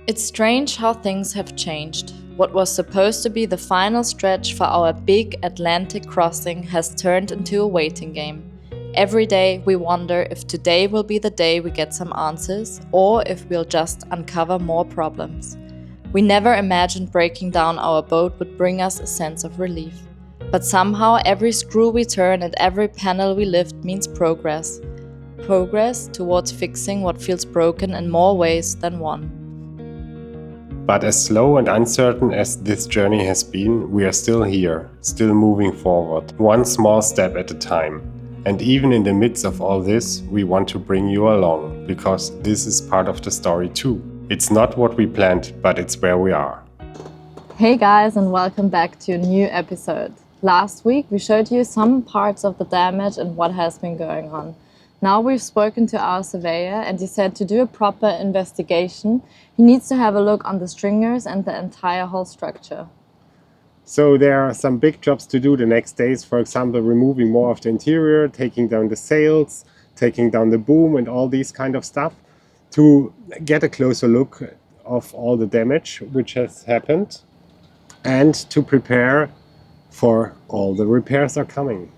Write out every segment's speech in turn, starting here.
It's strange how things have changed. What was supposed to be the final stretch for our big Atlantic crossing has turned into a waiting game. Every day we wonder if today will be the day we get some answers, or if we'll just uncover more problems. We never imagined breaking down our boat would bring us a sense of relief. But somehow every screw we turn and every panel we lift means progress. Progress towards fixing what feels broken in more ways than one. But as slow and uncertain as this journey has been, we are still here, still moving forward, one small step at a time. And even in the midst of all this, we want to bring you along, because this is part of the story too. It's not what we planned, but it's where we are. Hey guys, and welcome back to a new episode. Last week we showed you some parts of the damage and what has been going on. Now we've spoken to our surveyor and he said to do a proper investigation, he needs to have a look on the stringers and the entire hull structure. So there are some big jobs to do the next days, for example, removing more of the interior, taking down the sails, taking down the boom and all these kind of stuff to get a closer look of all the damage which has happened and to prepare for all the repairs are coming.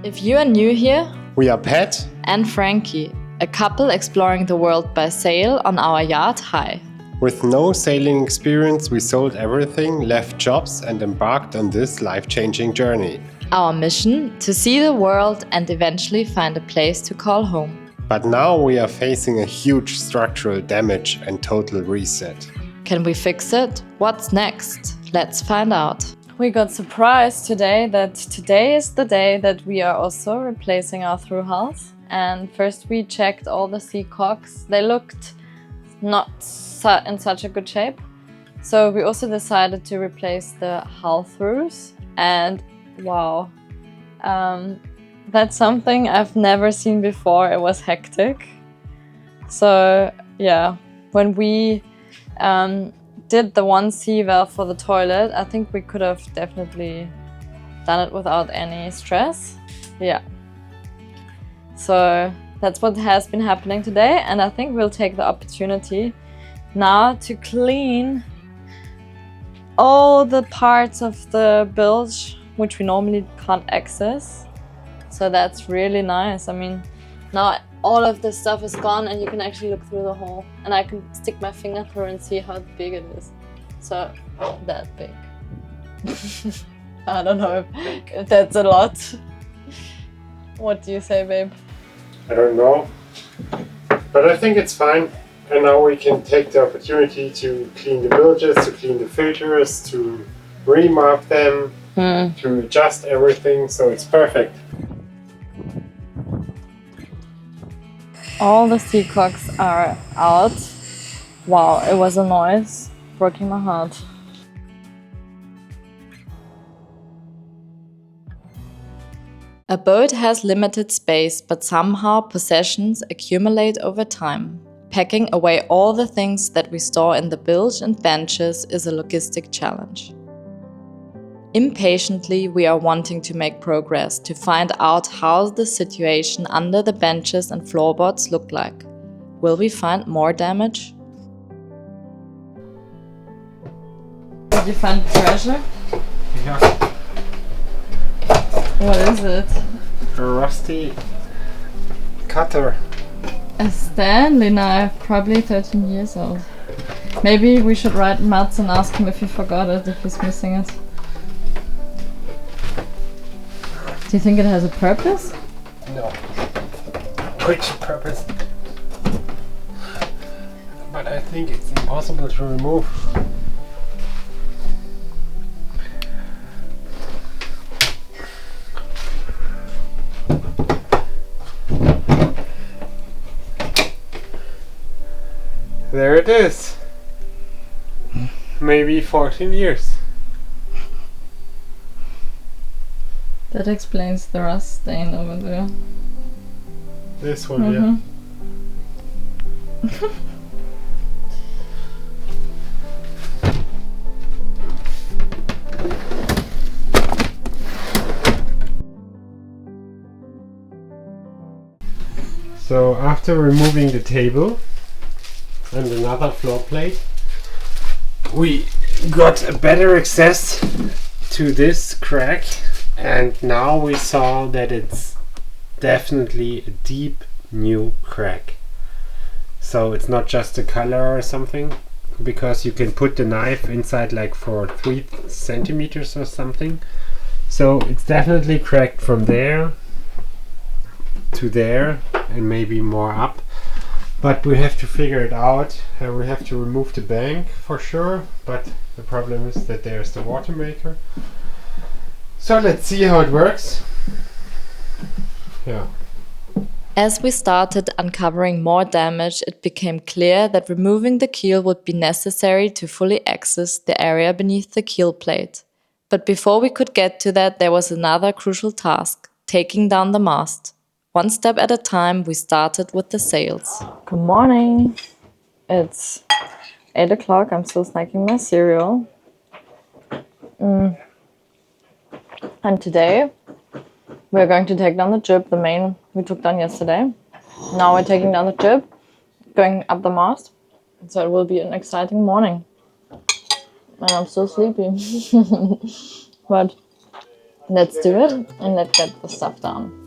If you are new here, we are Pat and Frankie, a couple exploring the world by sail on our yacht High. With no sailing experience, we sold everything, left jobs and embarked on this life-changing journey. Our mission, to see the world and eventually find a place to call home. But now we are facing a huge structural damage and total reset. Can we fix it? What's next? Let's find out. We got surprised today that today is the day that we are also replacing our through hulls. And first we checked all the sea cocks. They looked not in such a good shape. So we also decided to replace the hull throughs. And wow, that's something I've never seen before. It was hectic. So yeah, when we did the one sea valve for the toilet, I think we could have definitely done it without any stress. Yeah. So that's what has been happening today, and I think we'll take the opportunity now to clean all the parts of the bilge which we normally can't access. So that's really nice. I mean, now all of this stuff is gone and you can actually look through the hole, and I can stick my finger through and see how big it is. So that big. I don't know if that's a lot. What do you say, babe? I don't know, but I think it's fine. And now we can take the opportunity to clean the bilges, to clean the filters, to remark them, to adjust everything, so it's perfect. All the sea cocks are out. Wow, it was a noise, breaking my heart. A boat has limited space, but somehow possessions accumulate over time. Packing away all the things that we store in the bilge and benches is a logistic challenge. Impatiently, we are wanting to make progress to find out how the situation under the benches and floorboards look like. Will we find more damage? Did you find treasure? Yeah. What is it? A rusty cutter. A Stanley knife, probably 13 years old. Maybe we should write Mats and ask him if he forgot it, if he's missing it. Do you think it has a purpose? No. Which purpose? But I think it's impossible to remove. There it is. Maybe 14 years. That explains the rust stain over there. This one, yeah. So after removing the table, and another floor plate. We got a better access to this crack, and now we saw that it's definitely a deep new crack. So it's not just a color or something, because you can put the knife inside like for 3 centimeters or something. So it's definitely cracked from there to there and maybe more up. But we have to figure it out, and we have to remove the bank for sure. But the problem is that there's the water maker. So let's see how it works. Yeah. As we started uncovering more damage, it became clear that removing the keel would be necessary to fully access the area beneath the keel plate. But before we could get to that, there was another crucial task: taking down the mast. One step at a time, we started with the sails. Good morning. It's 8 o'clock. I'm still snacking my cereal. And today, we're going to take down the jib, the main we took down yesterday. Now we're taking down the jib, going up the mast. So it will be an exciting morning. And I'm still sleepy. But let's do it and let's get the stuff down.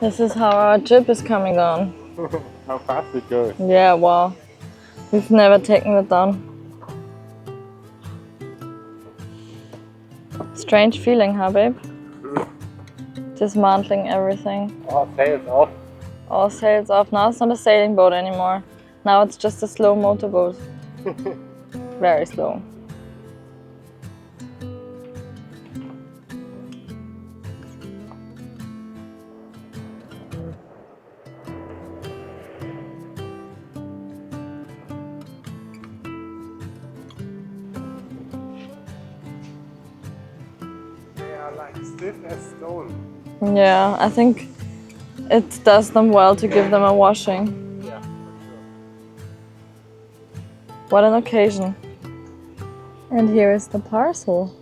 This is how our jib is coming down. How fast it goes. Yeah, well, we've never taken it down. Strange feeling, huh, babe? Dismantling everything. All sails off. All sails off. Now it's not a sailing boat anymore. Now it's just a slow motorboat. Very slow. They are like stiff as stone. Yeah, I think it does them well to give them a washing. Yeah, for sure. What an occasion. And here is the parcel.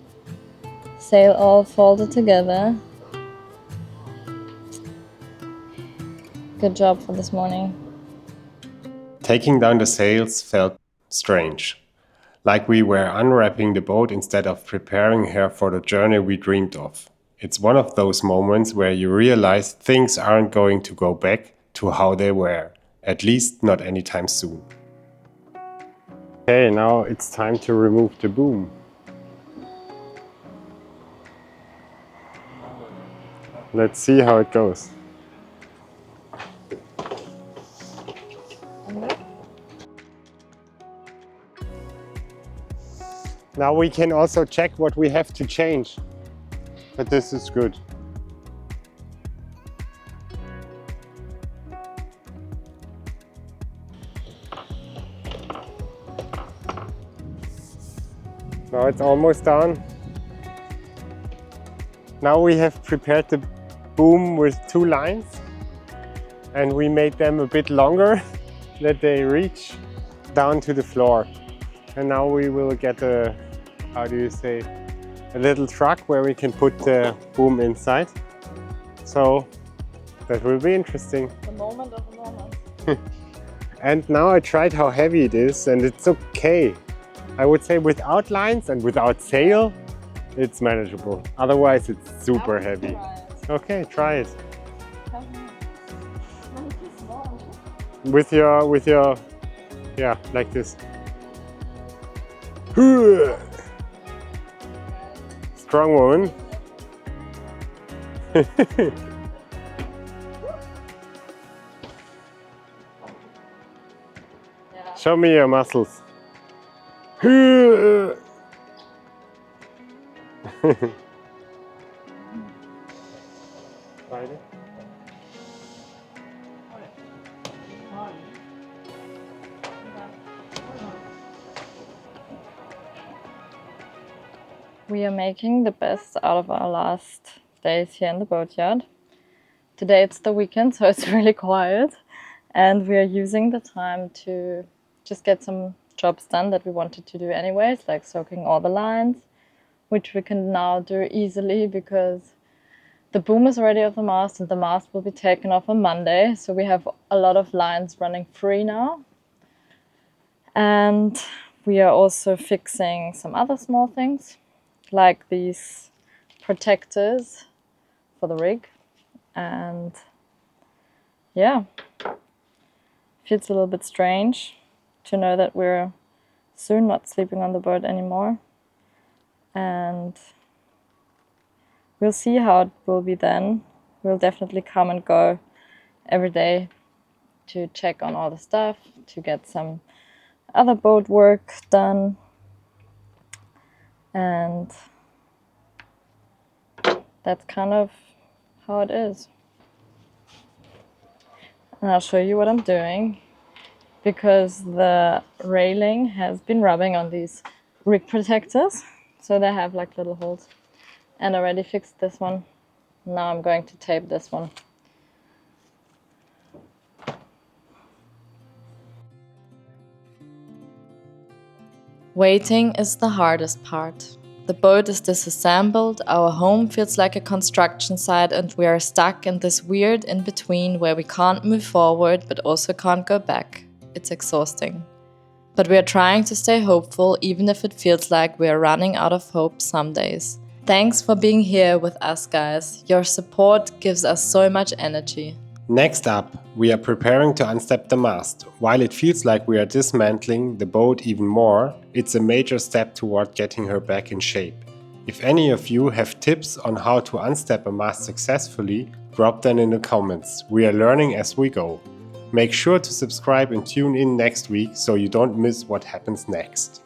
Sail all folded together. Good job for this morning. Taking down the sails felt strange. Like we were unwrapping the boat instead of preparing her for the journey we dreamed of. It's one of those moments where you realize things aren't going to go back to how they were, at least not anytime soon. Okay, now it's time to remove the boom. Let's see how it goes. Now we can also check what we have to change. But this is good. Now it's almost done. Now we have prepared the boom with 2 lines, and we made them a bit longer that they reach down to the floor. And now we will get a, how do you say, a little truck where we can put the boom inside. So that will be interesting. The moment of the moment. And now I tried how heavy it is, and it's okay. I would say without lines and without sail, it's manageable. Otherwise it's super heavy. Okay, try it. With your, yeah, like this. Strong woman. Show me your muscles. We are making the best out of our last days here in the boatyard. Today it's the weekend, so it's really quiet, and we are using the time to just get some jobs done that we wanted to do anyways, like soaking all the lines, which we can now do easily because the boom is already off the mast and the mast will be taken off on Monday. So we have a lot of lines running free now. And we are also fixing some other small things, like these protectors for the rig. And yeah, feels a little bit strange to know that we're soon not sleeping on the boat anymore. And we'll see how it will be then. We'll definitely come and go every day to check on all the stuff, to get some other boat work done. And that's kind of how it is. And I'll show you what I'm doing, because the railing has been rubbing on these rig protectors. So they have like little holes. And I already fixed this one. Now I'm going to tape this one. Waiting is the hardest part. The boat is disassembled, our home feels like a construction site, and we are stuck in this weird in-between where we can't move forward but also can't go back. It's exhausting. But we are trying to stay hopeful, even if it feels like we are running out of hope some days. Thanks for being here with us, guys. Your support gives us so much energy. Next up, we are preparing to unstep the mast. While it feels like we are dismantling the boat even more, it's a major step toward getting her back in shape. If any of you have tips on how to unstep a mast successfully, drop them in the comments. We are learning as we go. Make sure to subscribe and tune in next week so you don't miss what happens next.